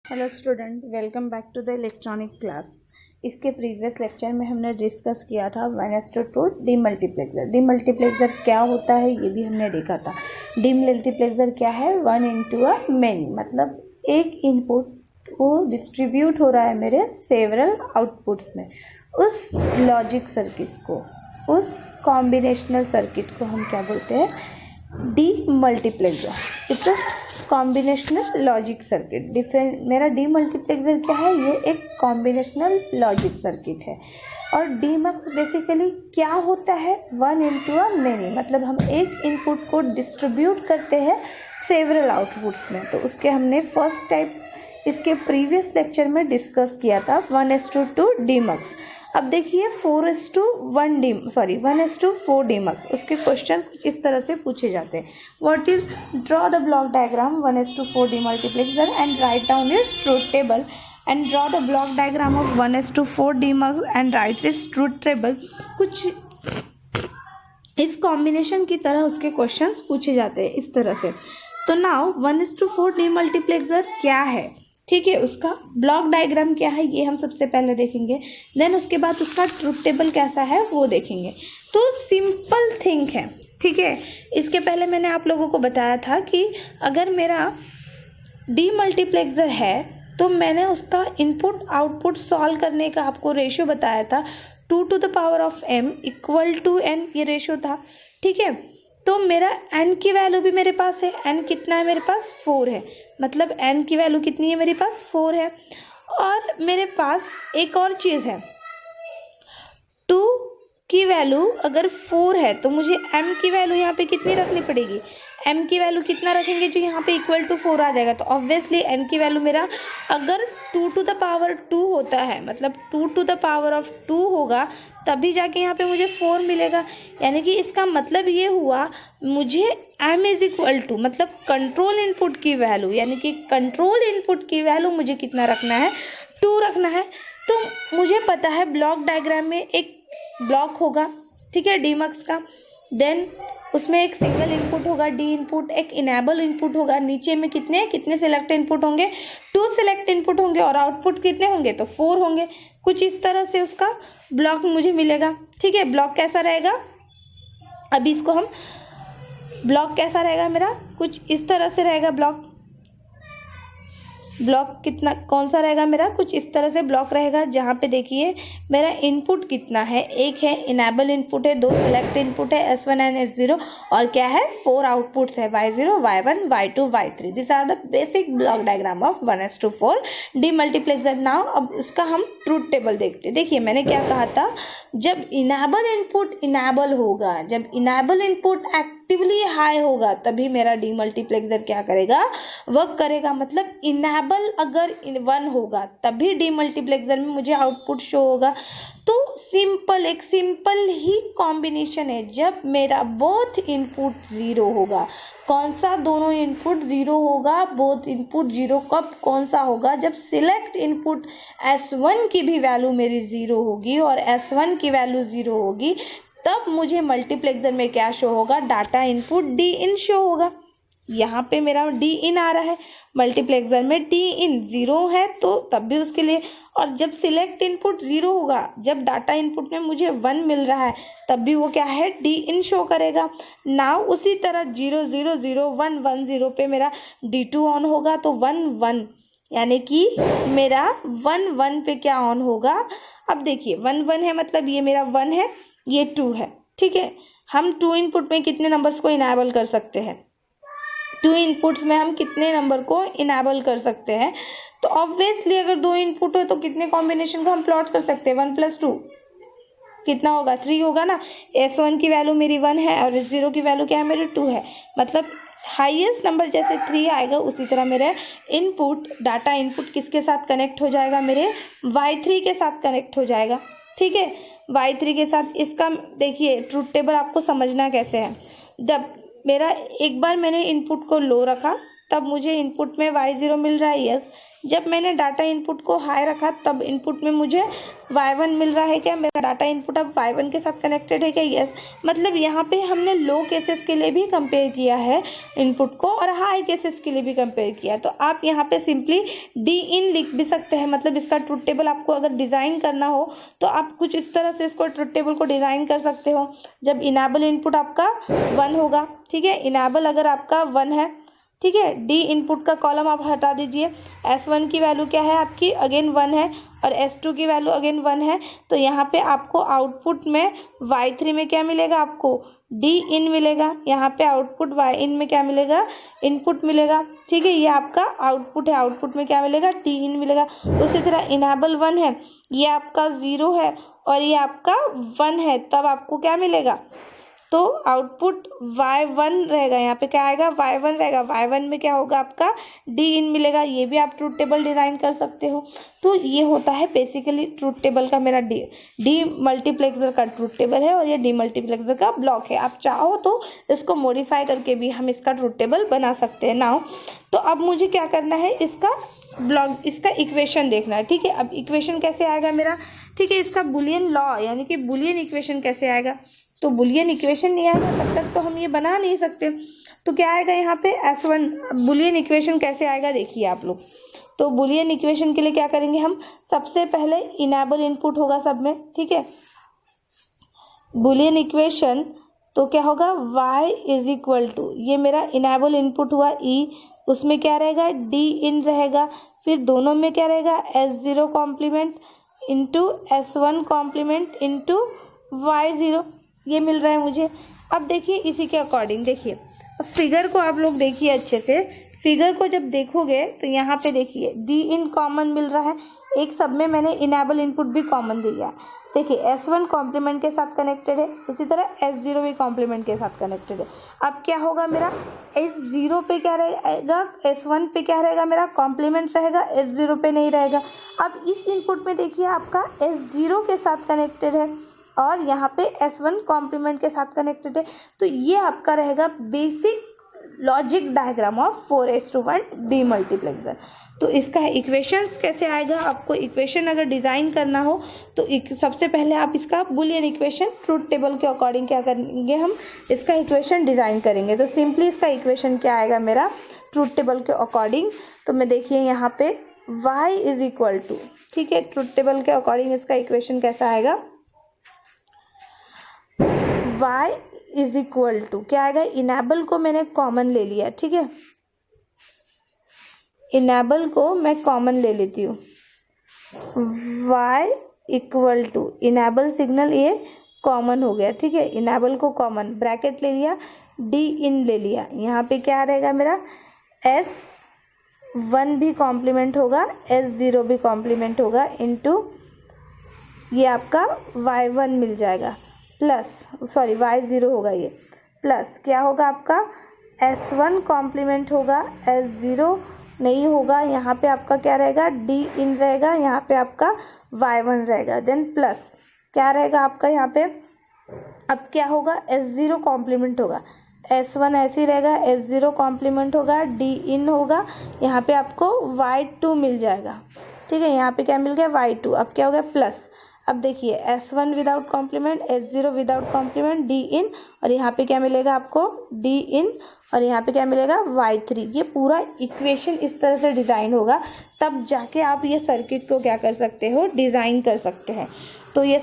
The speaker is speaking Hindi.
Hello student, welcome back to the electronic class. इसके प्रीवियस लेक्चर में हमने डिस्कस किया था 1:2 डीमल्टीप्लेक्सर। डीमल्टीप्लेक्सर क्या होता है ये भी हमने देखा था। डीमल्टीप्लेक्सर क्या है? 1 into a many, मतलब एक इनपुट वो डिस्ट्रीब्यूट हो रहा है मेरे सेवरल आउटपुट्स में। उस लॉजिक सर्किट्स को, उस कॉम्बिनेशनल सर्किट को हम क्या बोलते हैं? Demultiplexer. It's a combinational logic circuit. Different मेरा डीमल्टीप्लेक्सर क्या है? ये एक कॉम्बिनेशनल लॉजिक सर्किट है। और डीमक्स बेसिकली क्या होता है? 1 into a many, मतलब हम एक इनपुट को डिस्ट्रीब्यूट करते हैं सेवरल आउटपुट्स में। तो उसके हमने फर्स्ट टाइप इसके प्रीवियस लेक्चर में डिस्कस किया था 1:2 डीमक्स। अब देखिए 1:4 डीमक्स। उसके क्वेश्चन कुछ इस तरह से पूछे जाते हैं। What is draw the block diagram 1:4 demultiplexer and write down its truth table and draw the block diagram of 1:4 demux and right its truth table. कुछ इस कॉम्बिनेशन की तरह उसके क्वेश्चंस पूछे जाते हैं इस तरह से। तो नाउ 1:4 डीमल्टीप्लेक्सर क्या है, ठीक है, उसका ब्लॉक डायग्राम क्या है ये हम सबसे पहले देखेंगे। देन उसके बाद उसका ट्रूथ टेबल कैसा है वो देखेंगे। तो सिंपल थिंक है, ठीक है। इसके पहले मैंने आप लोगों को बताया था कि अगर मेरा डीमल्टीप्लेक्सर है तो मैंने उसका इनपुट आउटपुट सॉल्व करने का आपको रेशियो बताया था। 2 to the power of m = n ये रेशियो था, ठीक है। तो मेरा n की वैल्यू भी मेरे पास है। n कितना है मेरे पास? 4 है। मतलब n की वैल्यू कितनी है मेरे पास? 4 है। और मेरे पास एक और चीज़ है, 2 की वैल्यू अगर 4 है तो मुझे m की वैल्यू यहाँ पे कितनी रखनी पड़ेगी? m की वैल्यू कितना रखेंगे जो यहाँ पे =4 आ जाएगा। तो ऑब्वियसली n की वैल्यू मेरा अगर 2 to the power 2 होता है, मतलब 2 to the power of 2 होगा तभी जाके यहाँ पे मुझे 4 मिलेगा। यानी कि इसका मतलब ये हुआ मुझे m = मतलब कंट्रोल इनपुट की वैल्यू, यानी कि कंट्रोल इनपुट की वैल्यू मुझे कितना रखना है? 2 रखना है। तो मुझे पता है ब्लॉक डायग्राम में एक ब्लॉक होगा, ठीक है, डीमक्स का। देन उसमें एक सिंगल इनपुट होगा डी इनपुट, एक इनेबल इनपुट होगा। नीचे में कितने सिलेक्ट इनपुट होंगे? 2 सिलेक्ट इनपुट होंगे। और आउटपुट कितने होंगे? तो 4 होंगे। कुछ इस तरह से उसका ब्लॉक मुझे मिलेगा, ठीक है। ब्लॉक कैसा रहेगा? अभी इसको हम ब्लॉक कैसा रहेगा मेरा? कुछ इस तरह से रहेगा ब्लॉक कितना कौन सा रहेगा मेरा? कुछ इस तरह से ब्लॉक रहेगा, जहाँ पे देखिए मेरा इनपुट कितना है? एक है इनेबल इनपुट है, 2 सिलेक्ट इनपुट है S1 एंड S0, और क्या है? 4 आउटपुट्स है Y0, Y1, Y2, Y3। This are the basic block diagram of 1:4 demultiplexer. Now अब उसका हम ट्रूथ टेबल देखते हैं। देखिए मैंने क्या कहा था, जब इनेबल इनपुट इनेबल होगा, जब इनेबल इनपुट एक्टिवली हाई होगा तभी मेरा डीमल्टीप्लेक्सर क्या करेगा? वर्क करेगा। मतलब इनेबल अगर 1 होगा तभी डीमल्टीप्लेक्सर में मुझे आउटपुट शो होगा। तो एक सिंपल ही कॉम्बिनेशन है। जब मेरा बोथ इनपुट 0 होगा, कौन सा? दोनों इनपुट 0 होगा। बोथ इनपुट 0 कब कौन सा होगा? जब सिलेक्ट इनपुट S1 की भी वैल्यू मेरी 0 होगी और S1 की वैल्यू 0 होगी, तब मुझे मल्टीप्लेक्सर में क्या शो होगा? डाटा इनपुट डी इन शो होगा। यहाँ पे मेरा डी इन आ रहा है, मल्टीप्लेक्सर में डी इन 0 है तो तब भी उसके लिए। और जब सिलेक्ट इनपुट 0 होगा, जब डाटा इनपुट में मुझे 1 मिल रहा है तब भी वो क्या है? डी इन शो करेगा। नाउ उसी तरह 0 0 0 1 1 0 पे मेरा D2 ऑन होगा तो 1 1, यानी कि मेरा 1 1 पे क्या ऑन होगा? अब देखिए 1 1 है, मतलब ये मेरा 1 है, ये 2 है, ठीक है। हम 2 इनपुट में कितने नंबर्स को इनेबल कर सकते हैं? 2 इनपुट्स में हम कितने नंबर को इनेबल कर सकते हैं? तो ऑब्वियसली अगर 2 इनपुट हो तो कितने कॉम्बिनेशन को हम प्लॉट कर सकते हैं? 1 + 2 कितना होगा? 3 होगा ना। S1 की वैल्यू मेरी 1 है और S0 की वैल्यू क्या है? मेरी 2 है। मतलब हाईएस्ट नंबर जैसे 3 आएगा उसी तरह मेरे इनपुट, डाटा इनपुट किसके साथ कनेक्ट हो जाएगा? मेरे Y3 के साथ कनेक्ट हो जाएगा, ठीक है, Y3 के साथ। इसका देखिए ट्रूथ टेबल आपको समझना कैसे है। जब मेरा एक बार मैंने इनपुट को लो रखा, तब मुझे इनपुट में y0 मिल रहा है, यस। जब मैंने डाटा इनपुट को हाई रखा तब इनपुट में मुझे y1 मिल रहा है, क्या मेरा डाटा इनपुट अब y1 के साथ कनेक्टेड है क्या, यस। मतलब यहाँ पे हमने लो केसेस के लिए भी कंपेयर किया है इनपुट को और हाई केसेस के लिए भी कंपेयर किया। तो आप यहाँ पे सिंपली डी इन लिख भी सकते हैं। मतलब इसका ट्रुथ टेबल आपको अगर डिज़ाइन करना हो तो आप कुछ इस तरह से इसको ट्रुथ टेबल को डिज़ाइन कर सकते हो। जब इनेबल इनपुट आपका 1 होगा, ठीक है, इनेबल अगर आपका 1 है, ठीक है, डी इनपुट का कॉलम आप हटा दीजिए। S1 की वैल्यू क्या है आपकी, अगेन 1 है, और S2 की वैल्यू अगेन 1 है। तो यहाँ पे आपको आउटपुट में Y3 में क्या मिलेगा, आपको डी इन मिलेगा। यहाँ पे आउटपुट Y इन में क्या मिलेगा, इनपुट मिलेगा, ठीक है। ये आपका आउटपुट है, आउटपुट में क्या मिलेगा, डी इन मिलेगा। उसी तरह इनेबल 1 है, ये आपका 0 है और ये आपका 1 है, तब आपको क्या मिलेगा, तो आउटपुट y1 रहेगा। यहाँ पे क्या आएगा, y1 रहेगा। y1 में क्या होगा आपका, डी इन मिलेगा। ये भी आप ट्रूथ टेबल डिज़ाइन कर सकते हो। तो ये होता है बेसिकली ट्रूथ टेबल का, मेरा डी मल्टीप्लेक्सर का ट्रूथ टेबल है और ये डी मल्टीप्लेक्सर का ब्लॉक है। आप चाहो तो इसको मॉडिफाई करके भी हम इसका ट्रूथ टेबल बना सकते हैं। नाउ तो अब मुझे क्या करना है, इसका ब्लॉक, इसका इक्वेशन देखना है, ठीक है। अब इक्वेशन कैसे आएगा मेरा, ठीक है, इसका बुलियन लॉ यानी कि बुलियन इक्वेशन कैसे आएगा। तो बुलियन इक्वेशन नहीं आएगा तब तक तो हम ये बना नहीं सकते। तो क्या आएगा यहाँ पे S1, बुलियन इक्वेशन कैसे आएगा देखिए आप लोग। तो बुलियन इक्वेशन के लिए क्या करेंगे हम, सबसे पहले इनेबल इनपुट होगा सब में, ठीक है। बुलियन इक्वेशन तो क्या होगा, y इज इक्वल टू, ये मेरा इनेबल इनपुट हुआ e, उसमें क्या रहेगा, डी इन रहेगा। फिर दोनों में क्या रहेगा, S0 complement into S1 complement into y0, ये मिल रहा है मुझे। अब देखिए इसी के अकॉर्डिंग देखिए, फिगर को आप लोग देखिए अच्छे से। फिगर को जब देखोगे तो यहाँ पे देखिए डी इन कॉमन मिल रहा है, एक सब में मैंने इनेबल इनपुट भी कॉमन दिया। देखिए S1 कॉम्प्लीमेंट के साथ कनेक्टेड है, उसी तरह S0 भी कॉम्प्लीमेंट के साथ कनेक्टेड है। अब क्या होगा मेरा, S0 पे क्या रहेगा, S1 पे क्या रहेगा मेरा, कॉम्प्लीमेंट रहेगा, S0 पे नहीं रहेगा। अब इस इनपुट में देखिए आपका S0 के साथ कनेक्टेड है और यहाँ पे S1 कॉम्प्लीमेंट के साथ कनेक्टेड है। तो ये आपका रहेगा basic logic diagram of 4:1 D multiplexer. तो इसका इक्वेशंस कैसे आएगा, आपको इक्वेशन अगर डिज़ाइन करना हो तो सबसे पहले आप इसका बुलियन इक्वेशन ट्रूथ टेबल के अकॉर्डिंग क्या करेंगे, हम इसका इक्वेशन डिज़ाइन करेंगे। तो सिंपली इसका इक्वेशन क्या आएगा मेरा ट्रूथ टेबल के अकॉर्डिंग। तो मैं देखिए यहाँ पे y इज इक्वल टू, ठीक है, ट्रूथ टेबल के अकॉर्डिंग इसका इक्वेशन कैसा आएगा, y इज इक्वल टू क्या आएगा, इनेबल को मैंने कॉमन ले लिया, ठीक है, इनेबल को मैं कॉमन ले लेती हूँ। y equal to enable signal ये कॉमन हो गया, ठीक है, इनेबल को कॉमन ब्रैकेट ले लिया, डी इन ले लिया। यहाँ पे क्या रहेगा मेरा, S1 भी कॉम्प्लीमेंट होगा, S0 भी कॉम्प्लीमेंट होगा, इनटू ये आपका y1 मिल जाएगा, प्लस सॉरी y0 होगा ये, प्लस क्या होगा आपका S1 कॉम्प्लीमेंट होगा, S0 नहीं होगा, यहाँ पे आपका क्या रहेगा, डी इन रहेगा, यहाँ पे आपका y1 रहेगा, देन प्लस क्या रहेगा आपका यहाँ पे, अब क्या होगा, S0 कॉम्प्लीमेंट होगा, S1 ऐसे ही रहेगा, S0 कॉम्प्लीमेंट होगा, डी इन होगा, यहाँ पे आपको y2 मिल जाएगा, ठीक है, यहाँ पे क्या मिल गया y2। अब क्या हो गया प्लस, अब देखिए S1 without complement, S0 without complement, D in, और यहाँ पे क्या मिलेगा आपको डी इन, और यहाँ पे क्या मिलेगा y3। ये पूरा इक्वेशन इस तरह से डिज़ाइन होगा, तब जाके आप ये सर्किट को क्या कर सकते हो, डिज़ाइन कर सकते हैं। तो ये